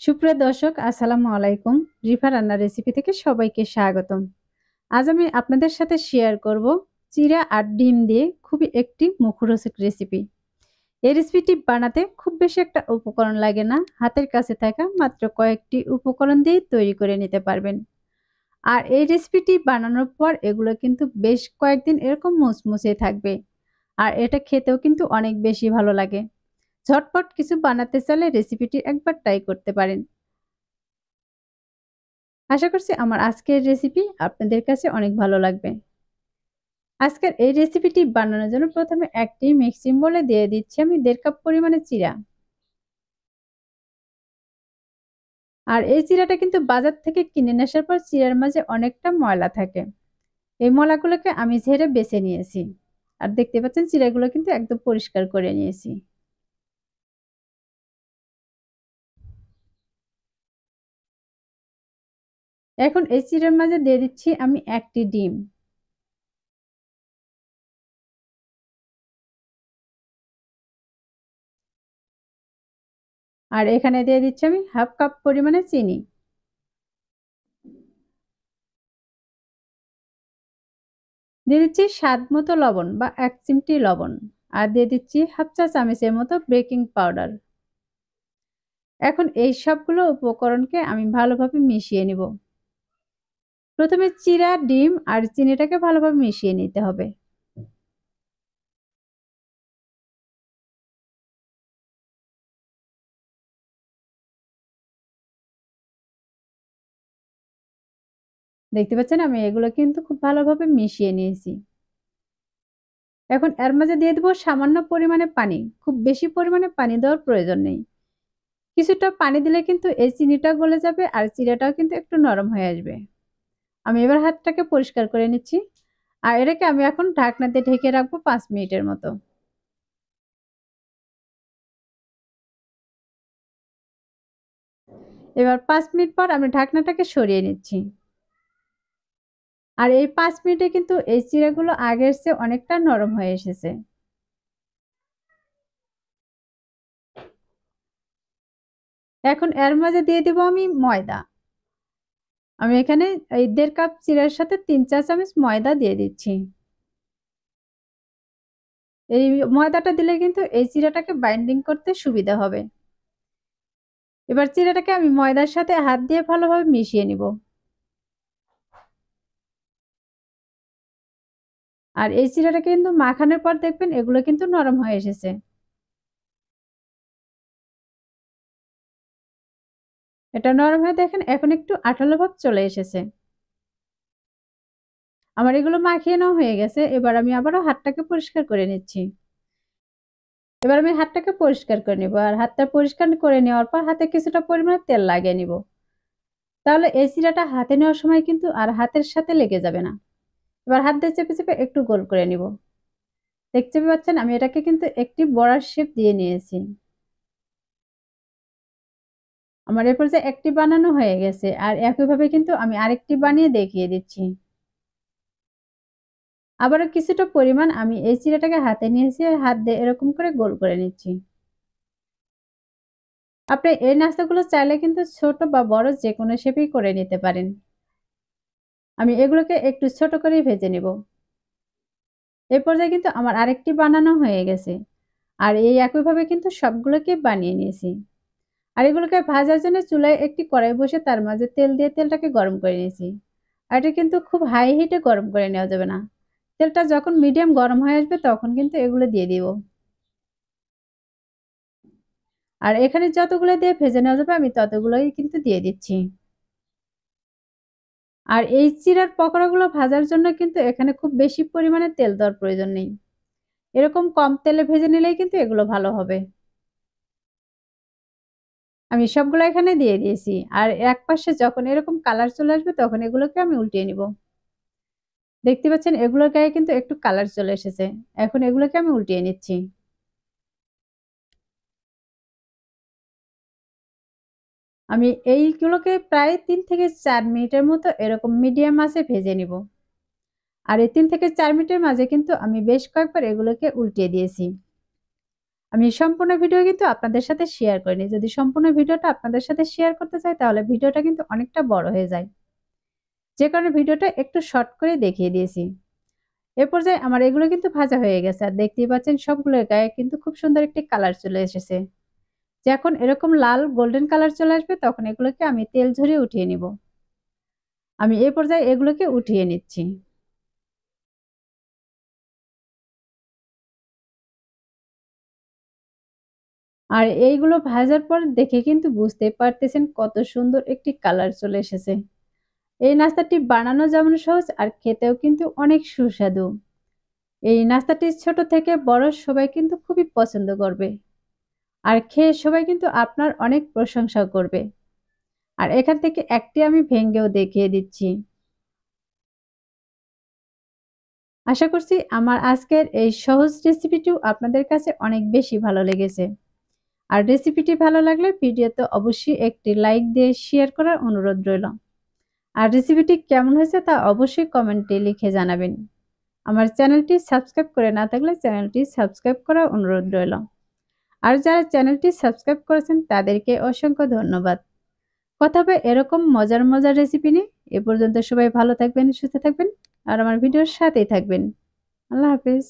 সুপ্রিয় দর্শক, আসসালামু আলাইকুম। রিফা রান্নার রেসিপি থেকে সবাইকে স্বাগতম। আজ আমি আপনাদের সাথে শেয়ার করব চিড়া আর ডিম দিয়ে খুবই একটি মুখরোচক রেসিপি। এই রেসিপিটি বানাতে খুব বেশি একটা উপকরণ লাগে না। হাতের কাছে থাকা মাত্র কয়েকটি উপকরণ দিয়ে তৈরি করে নিতে পারবেন। আর এই রেসিপিটি বানানোর পর এগুলো কিন্তু বেশ কয়েকদিন এরকম মুচমুচে থাকবে। আর এটা খেতেও কিন্তু অনেক বেশি ভালো লাগে। ঝটপট কিছু বানাতে চাইলে রেসিপিটি একবার ট্রাই করতে পারেন। আশা করছি আমার আজকের রেসিপি আপনাদের কাছে অনেক ভালো লাগবে। আজকের এই রেসিপিটি বানানোর জন্য প্রথমে একটি মিক্সিং বোলে দিয়ে দিচ্ছি আমি 1.5 কাপ পরিমাণে চিড়া। আর এই চিড়াটা কিন্তু বাজার থেকে কিনে নিয়ে আসার পর চিড়ার মাঝে অনেকটা ময়লা থাকে। এই ময়লাগুলোকে আমি ঝেড়ে বেছে নিয়েছি। আর দেখতে পাচ্ছেন চিড়াগুলো কিন্তু একদম পরিষ্কার করে নিয়েছি। এখন এই চিড়ার মাঝে দিয়ে দিচ্ছি আমি একটি ডিম। আর এখানে দিয়ে দিচ্ছি আমি 1/2 কাপ পরিমাণে চিনি। দিয়ে দিচ্ছি স্বাদ মতো লবণ বা 1 চিমটি লবণ। আর দিয়ে দিচ্ছি 1/2 চা চামচের মতো বেকিং পাউডার। এখন এই সবগুলো উপকরণকে আমি ভালোভাবে মিশিয়ে নিব। প্রথমে চিড়া, ডিম আর চিনিটাকে ভালোভাবে মিশিয়ে নিতে হবে। দেখতে পাচ্ছেন আমি এগুলো কিন্তু খুব ভালোভাবে মিশিয়ে নিয়েছি। এখন এর মাঝে দিয়ে দেবো সামান্য পরিমাণে পানি। খুব বেশি পরিমাণে পানি দেওয়ার প্রয়োজন নেই। কিছুটা পানি দিলে কিন্তু এই চিনিটা গলে যাবে আর চিড়াটাও কিন্তু একটু নরম হয়ে আসবে। আমি এবার হাতটাকে পরিষ্কার করে নিচ্ছি। আর এটাকে আমি এখন ঢাকনা দিয়ে ঢেকে রাখবো 5 মিনিটের মতো। এবার 5 মিনিট পর আমি ঢাকনাটাকে সরিয়ে নিচ্ছি। আর এই 5 মিনিটে কিন্তু এই চিড়াগুলো আগের চেয়ে অনেকটা নরম হয়ে এসেছে। এখন এর মাঝে দিয়ে দিব আমি ময়দা। আমি এখানে এই 1.5 কাপ চিড়ার সাথে 3-4 চামচ ময়দা দিয়ে দিচ্ছি। এই ময়দাটা দিলে কিন্তু এই চিড়াটাকে বাইন্ডিং করতে সুবিধা হবে। এবার চিড়াটাকে আমি ময়দার সাথে হাত দিয়ে ভালোভাবে মিশিয়ে নিব। আর এই চিড়াটা কিন্তু মাখানোর পর দেখবেন এগুলো কিন্তু নরম হয়ে এসেছে। এটা নরম হয়ে দেখেন এখন একটু আঠালো ভাব চলে এসেছে। আমার এগুলো মাখিয়ে নেওয়া হয়ে গেছে। এবার আমি আবারও হাতটাকে পরিষ্কার করে নিচ্ছি। এবার আমি হাতটাকে পরিষ্কার করে নিব। আর হাতটা পরিষ্কার করে নেওয়ার পর হাতে কিছুটা পরিমাণে তেল লাগিয়ে নিব। তাহলে এই চিড়াটা হাতে নেওয়ার সময় কিন্তু আর হাতের সাথে লেগে যাবে না। এবার হাত দিয়ে চেপে চেপে একটু গোল করে নিব। দেখতে পাচ্ছেন আমি এটাকে কিন্তু একটি বড়ার শেপ দিয়ে নিয়েছি। আমার এ পর্যায়ে একটি বানানো হয়ে গেছে। আর একইভাবে কিন্তু আমি আরেকটি বানিয়ে দেখিয়ে দিচ্ছি। আবারও কিছুটা পরিমাণ আমি এই চিড়াটাকে হাতে নিয়েছি আর হাত দিয়ে এরকম করে গোল করে নিচ্ছি। আপনি এই নাস্তাগুলো চাইলে কিন্তু ছোট বা বড় যেকোনো শেপেই করে নিতে পারেন। আমি এগুলোকে একটু ছোট করেই ভেজে নেব। এই পর্যায়ে কিন্তু আমার আরেকটি বানানো হয়ে গেছে। আর এই একইভাবে কিন্তু সবগুলোকে বানিয়ে নিয়েছি। আর এগুলোকে ভাজার জন্য চুলায় একটি কড়াই বসে তার মাঝে তেল দিয়ে তেলটাকে গরম করে নিয়েছি। আর এটা কিন্তু খুব হাই হিটে গরম করে নেওয়া যাবে না। তেলটা যখন মিডিয়াম গরম হয়ে আসবে তখন কিন্তু এগুলো দিয়ে দিব। আর এখানে যতগুলো দিয়ে ভেজে নেওয়া যাবে আমি ততগুলোই কিন্তু দিয়ে দিচ্ছি। আর এই চিড়ার পকোড়াগুলো ভাজার জন্য কিন্তু এখানে খুব বেশি পরিমাণে তেল দেওয়ার প্রয়োজন নেই। এরকম কম তেলে ভেজে নিলেই কিন্তু এগুলো ভালো হবে। আমি সবগুলো এখানে দিয়ে দিয়েছি। আর এক পাশে যখন এরকম কালার চলে আসবে তখন এগুলোকে আমি উল্টিয়ে নিব। দেখতে পাচ্ছেন এগুলোর গায়ে কিন্তু একটু কালার চলে এসেছে। এখন এগুলোকে আমি উল্টিয়ে নিচ্ছি। আমি এইগুলোকে প্রায় 3 থেকে 4 মিনিটের মতো এরকম মিডিয়াম আঁচে ভেজে নিব। আর এই 3 থেকে 4 মিনিটের মাঝে কিন্তু আমি বেশ কয়েকবার এগুলোকে উল্টিয়ে দিয়েছি। আমি সম্পূর্ণ ভিডিও কিন্তু আপনাদের সাথে শেয়ার করিনি। যদি সম্পূর্ণ ভিডিওটা আপনাদের সাথে শেয়ার করতে চাই তাহলে ভিডিওটা কিন্তু অনেকটা বড় হয়ে যায়। যে কারণে ভিডিওটা একটু শর্ট করে দেখিয়ে দিয়েছি। এ পর্যায়ে আমার এগুলো কিন্তু ভাজা হয়ে গেছে। আর দেখতেই পাচ্ছেন সবগুলোর গায়ে কিন্তু খুব সুন্দর একটি কালার চলে এসেছে। যখন এরকম লাল গোল্ডেন কালার চলে আসবে তখন এগুলোকে আমি তেল ঝরিয়ে উঠিয়ে নিব। আমি এই পর্যায়ে এগুলোকে উঠিয়ে নিচ্ছি। আর এইগুলো ভাজার পর দেখে কিন্তু বুঝতে পারতেছেন কত সুন্দর একটি কালার চলে এসেছে। এই নাস্তাটি বানানো যেমন সহজ আর খেতেও কিন্তু অনেক সুস্বাদু। এই নাস্তাটি ছোট থেকে বড় সবাই কিন্তু খুবই পছন্দ করবে। আর খেয়ে সবাই কিন্তু আপনার অনেক প্রশংসা করবে। আর এখান থেকে একটি আমি ভেঙেও দেখিয়ে দিচ্ছি। আশা করছি আমার আজকের এই সহজ রেসিপিটিও আপনাদের কাছে অনেক বেশি ভালো লেগেছে। আর রেসিপিটি ভালো লাগলে ভিডিওতে অবশ্যই একটি লাইক দিয়ে শেয়ার করার অনুরোধ রইল। আর রেসিপিটি কেমন হয়েছে তা অবশ্যই কমেন্টে লিখে জানাবেন। আমার চ্যানেলটি সাবস্ক্রাইব করে না থাকলে চ্যানেলটি সাবস্ক্রাইব করার অনুরোধ রইল। আর যারা চ্যানেলটি সাবস্ক্রাইব করেছেন তাদেরকে অসংখ্য ধন্যবাদ। কথা হবে এরকম মজার মজার রেসিপি নিয়ে। এ পর্যন্ত সবাই ভালো থাকবেন, সুস্থ থাকবেন আর আমার ভিডিওর সাথেই থাকবেন। আল্লাহ হাফেজ।